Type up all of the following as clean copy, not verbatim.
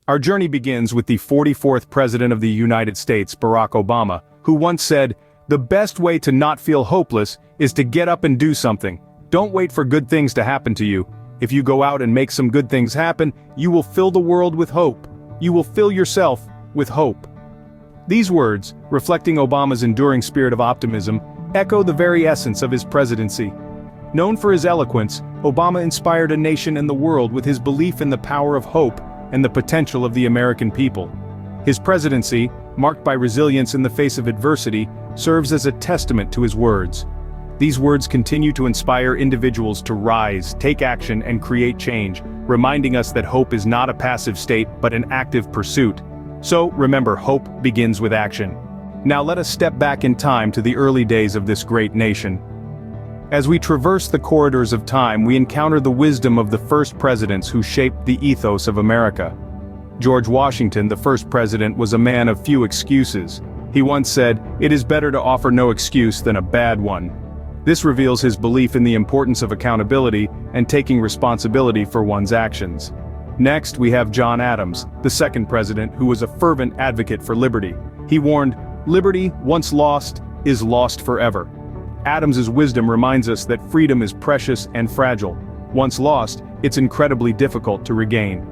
Our journey begins with the 44th President of the United States, Barack Obama, who once said, "The best way to not feel hopeless is to get up and do something. Don't wait for good things to happen to you. If you go out and make some good things happen, you will fill the world with hope. You will fill yourself with hope." These words, reflecting Obama's enduring spirit of optimism, echo the very essence of his presidency. Known for his eloquence, Obama inspired a nation and the world with his belief in the power of hope and the potential of the American people. His presidency, marked by resilience in the face of adversity, serves as a testament to his words. These words continue to inspire individuals to rise, take action, and create change, reminding us that hope is not a passive state but an active pursuit. So, remember, hope begins with action. Now let us step back in time to the early days of this great nation. As we traverse the corridors of time, we encounter the wisdom of the first presidents who shaped the ethos of America. George Washington, the first president, was a man of few excuses. He once said, "It is better to offer no excuse than a bad one." This reveals his belief in the importance of accountability and taking responsibility for one's actions. Next, we have John Adams, the second president, who was a fervent advocate for liberty. He warned, "Liberty, once lost, is lost forever." Adams's wisdom reminds us that freedom is precious and fragile. Once lost, it's incredibly difficult to regain.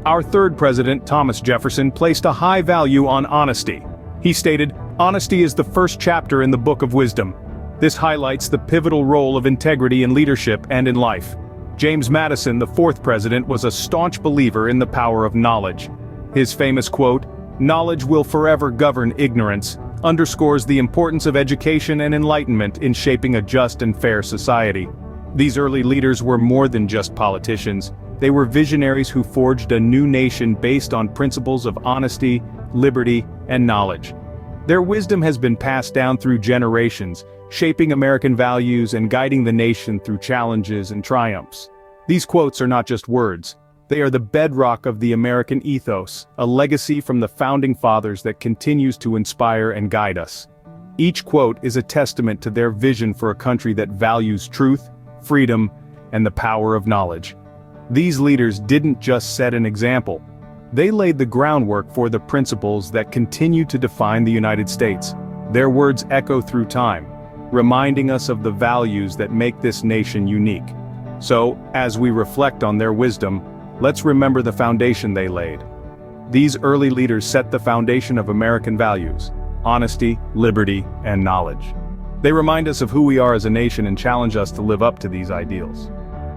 Our third president, Thomas Jefferson, placed a high value on honesty. He stated, "Honesty is the first chapter in the Book of Wisdom." This highlights the pivotal role of integrity in leadership and in life. James Madison, the fourth president, was a staunch believer in the power of knowledge. His famous quote, "Knowledge will forever govern ignorance," underscores the importance of education and enlightenment in shaping a just and fair society. These early leaders were more than just politicians. They were visionaries who forged a new nation based on principles of honesty, liberty, and knowledge. Their wisdom has been passed down through generations, shaping American values and guiding the nation through challenges and triumphs. These quotes are not just words. They are the bedrock of the American ethos, a legacy from the founding fathers that continues to inspire and guide us. Each quote is a testament to their vision for a country that values truth, freedom, and the power of knowledge. These leaders didn't just set an example. They laid the groundwork for the principles that continue to define the United States. Their words echo through time, reminding us of the values that make this nation unique. So, as we reflect on their wisdom, let's remember the foundation they laid. These early leaders set the foundation of American values: honesty, liberty, and knowledge. They remind us of who we are as a nation and challenge us to live up to these ideals.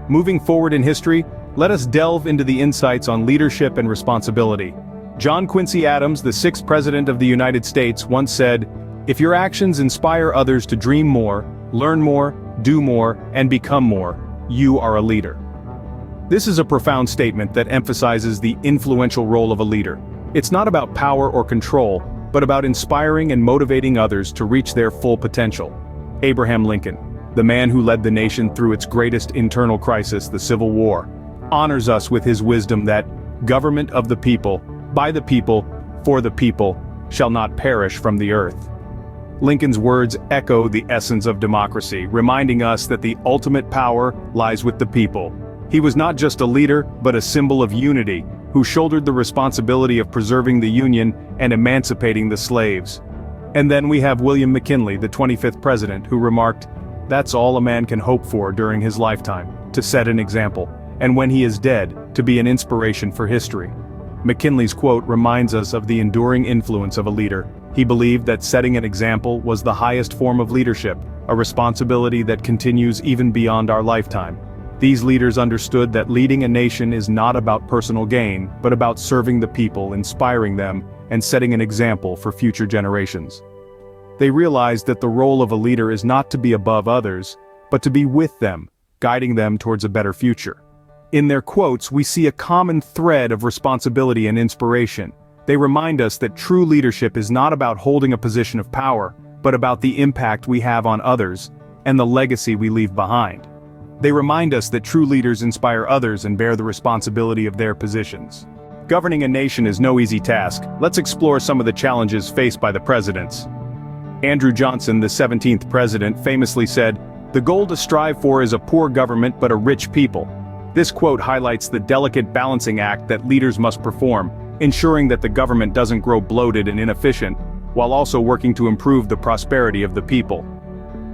Moving forward in history, let us delve into the insights on leadership and responsibility. John Quincy Adams, the sixth president of the United States, once said, "If your actions inspire others to dream more, learn more, do more, and become more, you are a leader." This is a profound statement that emphasizes the influential role of a leader. It's not about power or control, but about inspiring and motivating others to reach their full potential. Abraham Lincoln, the man who led the nation through its greatest internal crisis, the Civil War, honors us with his wisdom that government of the people, by the people, for the people, shall not perish from the earth. Lincoln's words echo the essence of democracy, reminding us that the ultimate power lies with the people. He was not just a leader, but a symbol of unity, who shouldered the responsibility of preserving the Union and emancipating the slaves. And then we have William McKinley, the 25th president, who remarked, "That's all a man can hope for during his lifetime, to set an example, and when he is dead, to be an inspiration for history." McKinley's quote reminds us of the enduring influence of a leader. He believed that setting an example was the highest form of leadership, a responsibility that continues even beyond our lifetime. These leaders understood that leading a nation is not about personal gain, but about serving the people, inspiring them, and setting an example for future generations. They realized that the role of a leader is not to be above others, but to be with them, guiding them towards a better future. In their quotes, we see a common thread of responsibility and inspiration. They remind us that true leadership is not about holding a position of power, but about the impact we have on others, and the legacy we leave behind. They remind us that true leaders inspire others and bear the responsibility of their positions. Governing a nation is no easy task. Let's explore some of the challenges faced by the presidents. Andrew Johnson, the 17th president, famously said, "The goal to strive for is a poor government but a rich people." This quote highlights the delicate balancing act that leaders must perform, ensuring that the government doesn't grow bloated and inefficient, while also working to improve the prosperity of the people.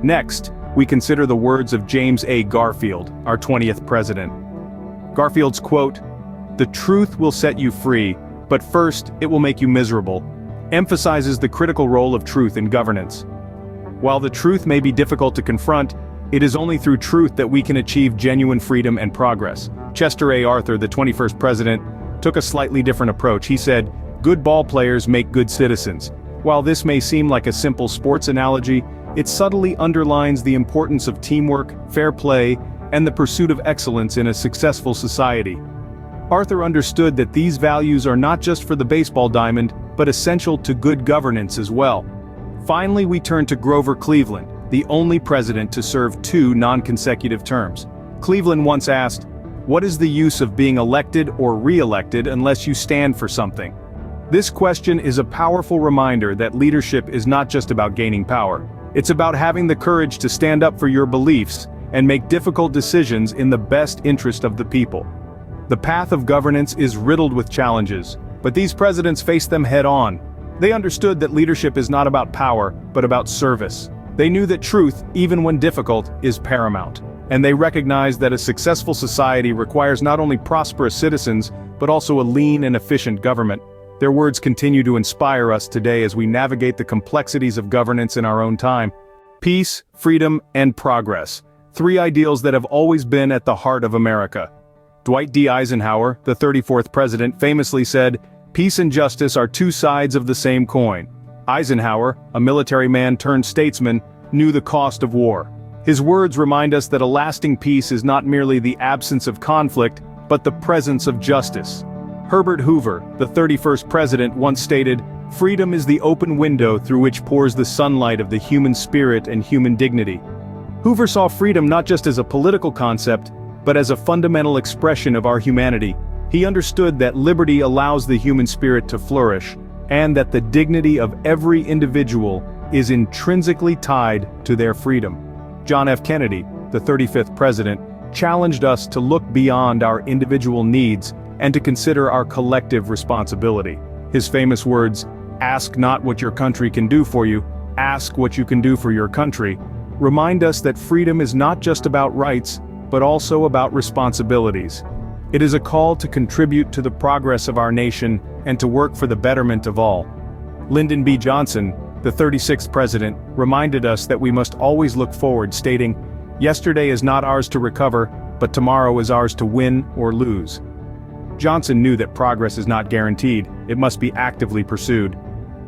Next, we consider the words of James A. Garfield, our 20th president. Garfield's quote, "The truth will set you free, but first it will make you miserable," emphasizes the critical role of truth in governance. While the truth may be difficult to confront, it is only through truth that we can achieve genuine freedom and progress. Chester A. Arthur, the 21st president, took a slightly different approach. He said, "Good ball players make good citizens." While this may seem like a simple sports analogy, it subtly underlines the importance of teamwork, fair play, and the pursuit of excellence in a successful society. Arthur understood that these values are not just for the baseball diamond, but essential to good governance as well. Finally, we turn to Grover Cleveland, the only president to serve 2 non-consecutive terms. Cleveland once asked, "What is the use of being elected or re-elected unless you stand for something?" This question is a powerful reminder that leadership is not just about gaining power. It's about having the courage to stand up for your beliefs and make difficult decisions in the best interest of the people. The path of governance is riddled with challenges, but these presidents faced them head-on. They understood that leadership is not about power, but about service. They knew that truth, even when difficult, is paramount. And they recognized that a successful society requires not only prosperous citizens, but also a lean and efficient government. Their words continue to inspire us today as we navigate the complexities of governance in our own time. Peace, freedom, and progress. 3 ideals that have always been at the heart of America. Dwight D. Eisenhower, the 34th president, famously said, "Peace and justice are 2 sides of the same coin." Eisenhower, a military man turned statesman, knew the cost of war. His words remind us that a lasting peace is not merely the absence of conflict, but the presence of justice. Herbert Hoover, the 31st president, once stated, "Freedom is the open window through which pours the sunlight of the human spirit and human dignity." Hoover saw freedom not just as a political concept, but as a fundamental expression of our humanity. He understood that liberty allows the human spirit to flourish, and that the dignity of every individual is intrinsically tied to their freedom. John F. Kennedy, the 35th president, challenged us to look beyond our individual needs and to consider our collective responsibility. His famous words, "Ask not what your country can do for you, ask what you can do for your country," remind us that freedom is not just about rights, but also about responsibilities. It is a call to contribute to the progress of our nation and to work for the betterment of all. Lyndon B. Johnson, the 36th president, reminded us that we must always look forward, stating, "Yesterday is not ours to recover, but tomorrow is ours to win or lose." Johnson knew that progress is not guaranteed, it must be actively pursued.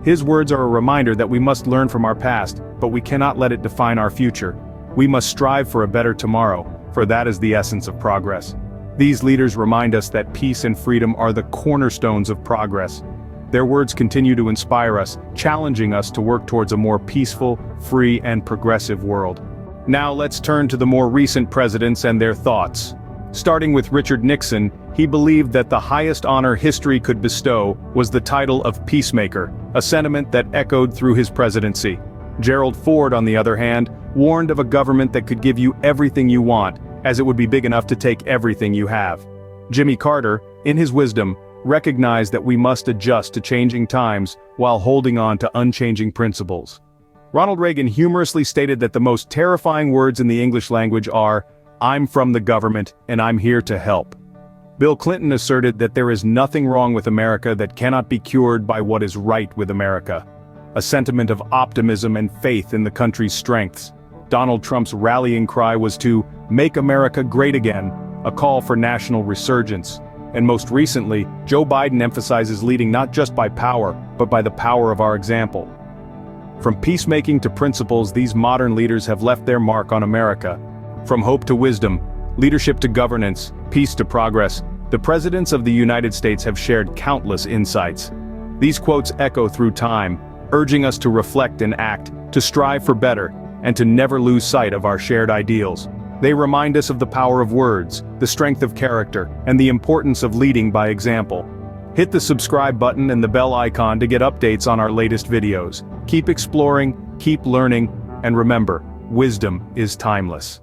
His words are a reminder that we must learn from our past, but we cannot let it define our future. We must strive for a better tomorrow, for that is the essence of progress. These leaders remind us that peace and freedom are the cornerstones of progress. Their words continue to inspire us, challenging us to work towards a more peaceful, free, and progressive world. Now let's turn to the more recent presidents and their thoughts. Starting with Richard Nixon, he believed that the highest honor history could bestow was the title of peacemaker, a sentiment that echoed through his presidency. Gerald Ford, on the other hand, warned of a government that could give you everything you want, as it would be big enough to take everything you have. Jimmy Carter, in his wisdom, recognized that we must adjust to changing times while holding on to unchanging principles. Ronald Reagan humorously stated that the most terrifying words in the English language are, "I'm from the government, and I'm here to help." Bill Clinton asserted that there is nothing wrong with America that cannot be cured by what is right with America. A sentiment of optimism and faith in the country's strengths. Donald Trump's rallying cry was to "Make America Great Again," a call for national resurgence. And most recently, Joe Biden emphasizes leading not just by power, but by the power of our example. From peacemaking to principles, these modern leaders have left their mark on America. From hope to wisdom, leadership to governance, peace to progress, the presidents of the United States have shared countless insights. These quotes echo through time, urging us to reflect and act, to strive for better, and to never lose sight of our shared ideals. They remind us of the power of words, the strength of character, and the importance of leading by example. Hit the subscribe button and the bell icon to get updates on our latest videos. Keep exploring, keep learning, and remember, wisdom is timeless.